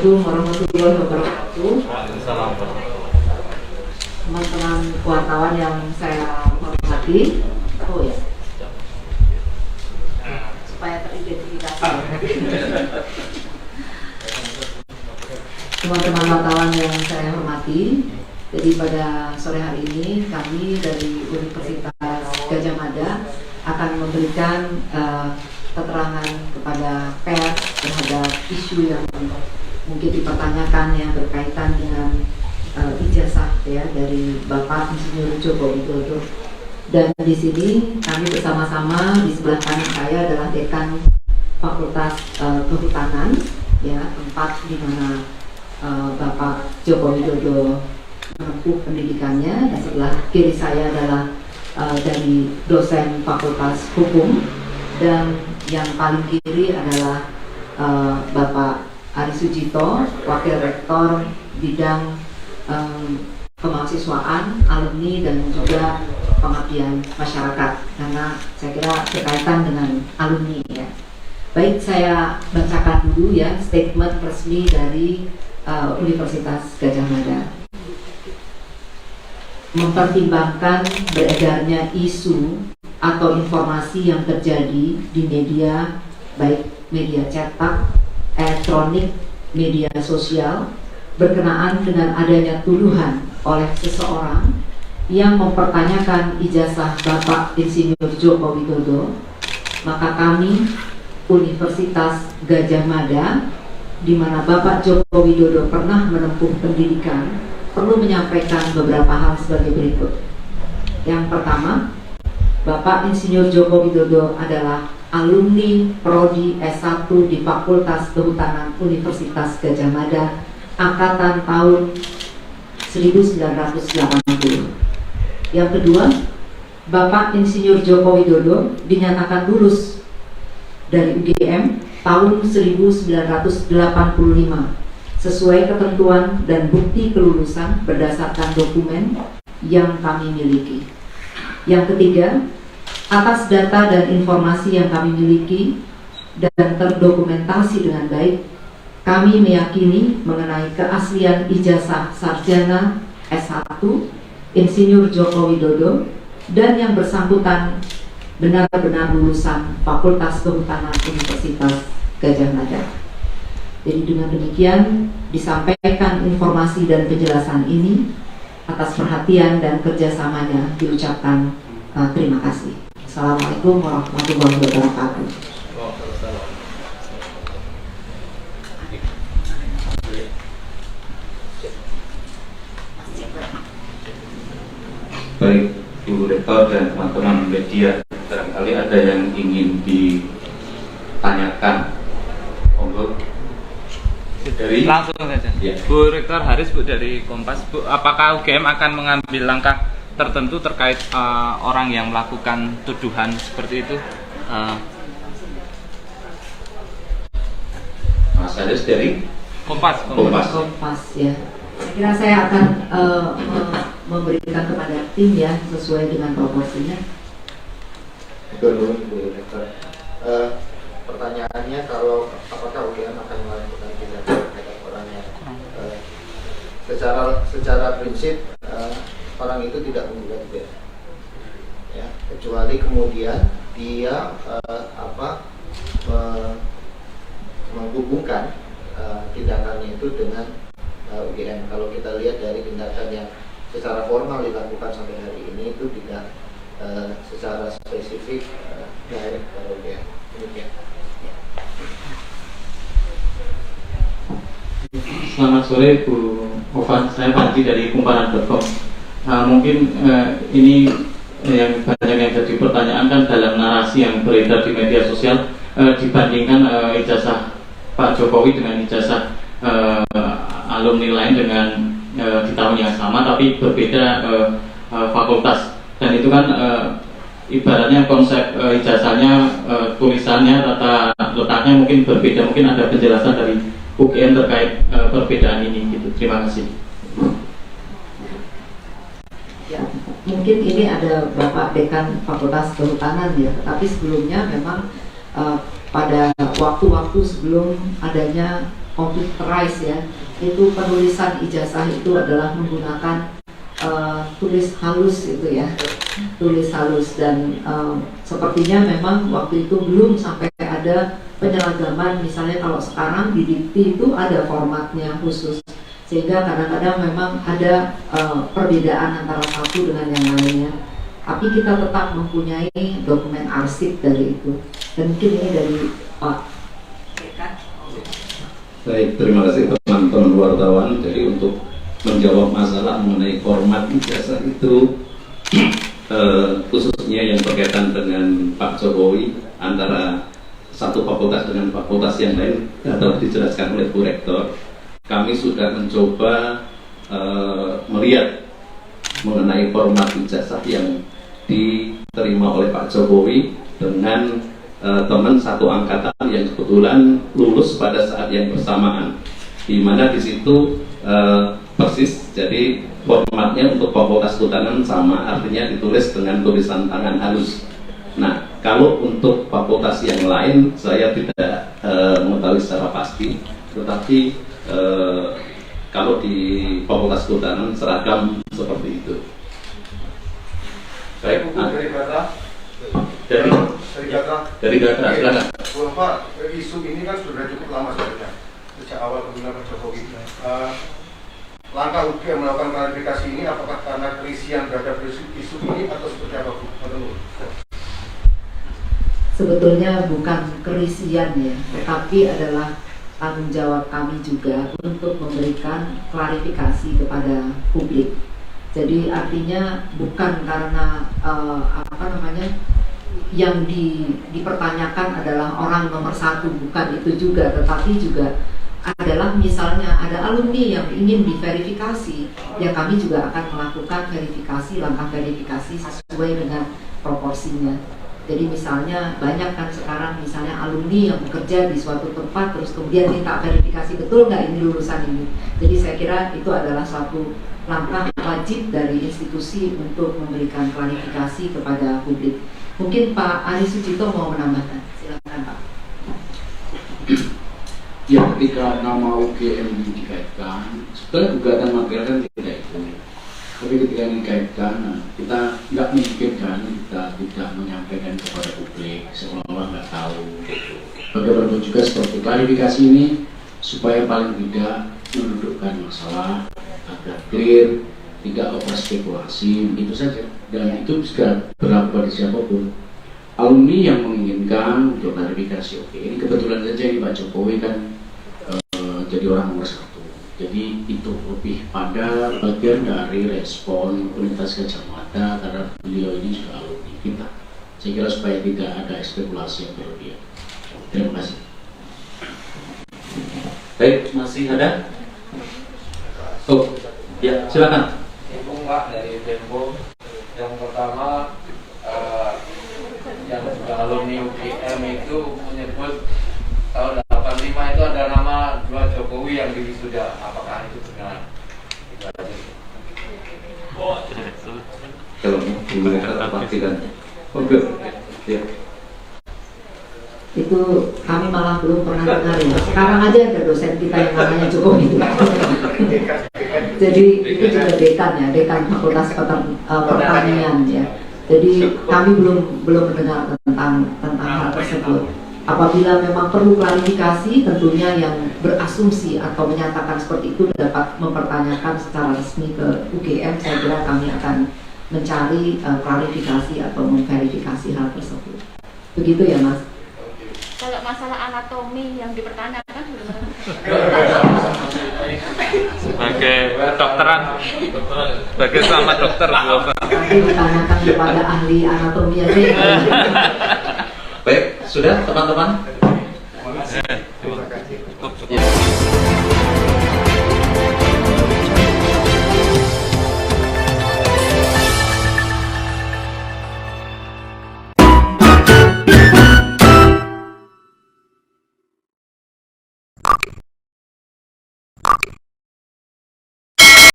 Assalamualaikum warahmatullahi wabarakatuh. Teman-teman wartawan yang saya hormati, supaya teridentifikasi. Teman-teman wartawan yang saya hormati, jadi pada sore hari ini kami dari Universitas Gadjah Mada akan memberikan keterangan kepada pers terhadap isu yang mungkin dipertanyakan yang berkaitan dengan ijazah ya dari Bapak Insinyur Joko Widodo. Dan di sini kami bersama-sama, di sebelah kanan saya adalah Dekan Fakultas Kehutanan ya, tempat di mana Bapak Joko Widodo menempuh pendidikannya. Dan sebelah kiri saya adalah dari dosen Fakultas Hukum, dan yang paling kiri adalah Bapak Ari Sujito, Wakil Rektor Bidang Kemahasiswaan, Alumni, dan juga Pengabdian Masyarakat, karena saya kira berkaitan dengan alumni ya. Baik, saya bacakan dulu ya statement resmi dari Universitas Gadjah Mada. Mempertimbangkan beredarnya isu atau informasi yang terjadi di media, baik media cetak, elektronik, media sosial, berkenaan dengan adanya tuduhan oleh seseorang yang mempertanyakan ijazah Bapak Insinyur Joko Widodo, maka kami Universitas Gadjah Mada, di mana Bapak Joko Widodo pernah menempuh pendidikan, perlu menyampaikan beberapa hal sebagai berikut. Yang pertama, Bapak Insinyur Joko Widodo adalah alumni Prodi S1 di Fakultas Kehutanan Universitas Gadjah Mada angkatan tahun 1980. Yang kedua, Bapak Insinyur Joko Widodo dinyatakan lulus dari UGM tahun 1985 sesuai ketentuan dan bukti kelulusan berdasarkan dokumen yang kami miliki. Yang ketiga, atas data dan informasi yang kami miliki dan terdokumentasi dengan baik, kami meyakini mengenai keaslian ijazah sarjana S1 Insinyur Joko Widodo dan yang bersangkutan benar-benar lulusan Fakultas Kehutanan Universitas Gadjah Mada. Jadi dengan demikian disampaikan informasi dan penjelasan ini. Atas perhatian dan kerjasamanya diucapkan terima kasih. Assalamualaikum warahmatullahi wabarakatuh. Baik, Bu Rektor dan teman-teman media, barangkali ada yang ingin ditanyakan. Monggo. Dari Langsung saja ya. Bu Rektor Haris, Bu, dari Kompas. Bu, apakah UGM akan mengambil langkah tertentu terkait orang yang melakukan tuduhan seperti itu? Mas Haris dari Kompas ya. Saya kira saya akan memberikan kepada tim ya sesuai dengan proporsinya. Betul, Bu Rektor. Pertanyaannya, kalau apakah UGM akan melakukan tindakan terhadap orangnya? Secara prinsip orang itu tidak menggugat UGM, ya, kecuali kemudian dia menghubungkan tindakannya itu dengan UGM. Kalau kita lihat dari tindakan yang secara formal dilakukan sampai hari ini itu tidak secara spesifik direct pada UGM. Demikian. Selamat sore Bu Ovan, saya Panji dari kumparan.com. Mungkin ini yang banyak yang jadi pertanyaan kan dalam narasi yang beredar di media sosial, dibandingkan ijazah Pak Jokowi dengan ijazah alumni lain dengan di tahun yang sama tapi berbeda fakultas, dan itu kan ibaratnya konsep ijazahnya, tulisannya, tata letaknya mungkin berbeda. Mungkin ada penjelasan dari UGM terkait perbedaan ini gitu. Terima kasih. Ya, mungkin ini ada Bapak Dekan Fakultas Kehutanan ya, tapi sebelumnya memang pada waktu-waktu sebelum adanya computerized ya, itu penulisan ijazah itu adalah menggunakan tulis halus itu ya, tulis halus, dan sepertinya memang waktu itu belum sampai ada penyeragaman. Misalnya kalau sekarang di dikti itu ada formatnya khusus, sehingga kadang-kadang memang ada perbedaan antara satu dengan yang lainnya. Tapi kita tetap mempunyai dokumen arsip dari itu. Dan mungkin ini dari Pak. Baik, terima kasih teman-teman wartawan. Jadi untuk menjawab masalah mengenai format ijazah itu khususnya yang berkaitan dengan Pak Jokowi antara satu fakultas dengan fakultas yang lain telah dijelaskan oleh Bu Rektor. Kami sudah mencoba melihat mengenai format ijazah yang diterima oleh Pak Jokowi dengan teman satu angkatan yang kebetulan lulus pada saat yang bersamaan, di mana di situ persis, jadi formatnya untuk fakultas kehutanan sama, artinya ditulis dengan tulisan tangan halus. Nah, kalau untuk fakultas yang lain saya tidak mengetahui secara pasti, tetapi kalau di fakultas kehutanan seragam seperti itu. Baik, dari Gatra, silakan. Bapak, isu ini kan sudah cukup lama sebenarnya, sejak awal pemilihan Pak Jokowi. Langkah UGM melakukan klarifikasi ini apakah karena kerisian terhadap isu ini atau seperti apa, Bu? Sebetulnya bukan kerisian ya, tetapi adalah tanggung jawab kami juga untuk memberikan klarifikasi kepada publik. Jadi artinya bukan karena yang dipertanyakan adalah orang nomor satu, bukan itu juga, tetapi juga adalah misalnya ada alumni yang ingin diverifikasi, ya kami juga akan melakukan verifikasi, langkah verifikasi sesuai dengan proporsinya. Jadi misalnya banyak kan sekarang misalnya alumni yang bekerja di suatu tempat terus kemudian minta verifikasi betul nggak ini lulusan ini. Jadi saya kira itu adalah suatu langkah wajib dari institusi untuk memberikan klarifikasi kepada publik. Mungkin Pak Ari Sucipto mau menambahkan, silakan Pak. Ya, ketika nama UGM dikaitkan, sebetulnya gugatan material kan tidak itu. Tapi ketika ini dikaitkan, kita nggak mungkin kan kita tidak menyampaikan kepada publik seolah-olah nggak tahu. Bagaimana juga seperti klarifikasi ini supaya paling tidak mendudukkan masalah agar clear, tidak overspekulasi, itu saja. Dan itu juga berlaku pada siapapun. Alumni yang menginginkan untuk klarifikasi, oke, ini kebetulan saja ini Pak Jokowi kan jadi orang nomor satu. Jadi itu lebih pada bagian dari respon Universitas Gadjah Mada karena beliau ini juga alumni kita. Saya kira supaya tidak ada spekulasi yang berlebihan. Terima kasih. Baik, masih ada? Oh, ya, silakan. Ibu Mbak dari Tempo. Yang pertama, yang juga alumni UGM itu menyebut tahun 85 itu ada nama dua Jokowi yang diwisuda. Apakah itu benar? Kalau belum pastikan. Oke. Ya. Itu kami malah belum pernah dengar ya. Sekarang aja ada dosen kita yang namanya Jokowi. Jadi itu juga dekan ya, dekan Fakultas Pertanian ya. Jadi kami belum mendengar tentang hal tersebut. Apabila memang perlu klarifikasi, tentunya yang berasumsi atau menyatakan seperti itu dapat mempertanyakan secara resmi ke UGM. Saya kira kami akan mencari klarifikasi atau memverifikasi hal tersebut. Begitu ya Mas? Kalau masalah anatomi yang dipertanyakan sebagai kedokteran, sebagai sama dokter nanti ditanyakan kepada ahli anatomi aja. Baik, sudah teman-teman.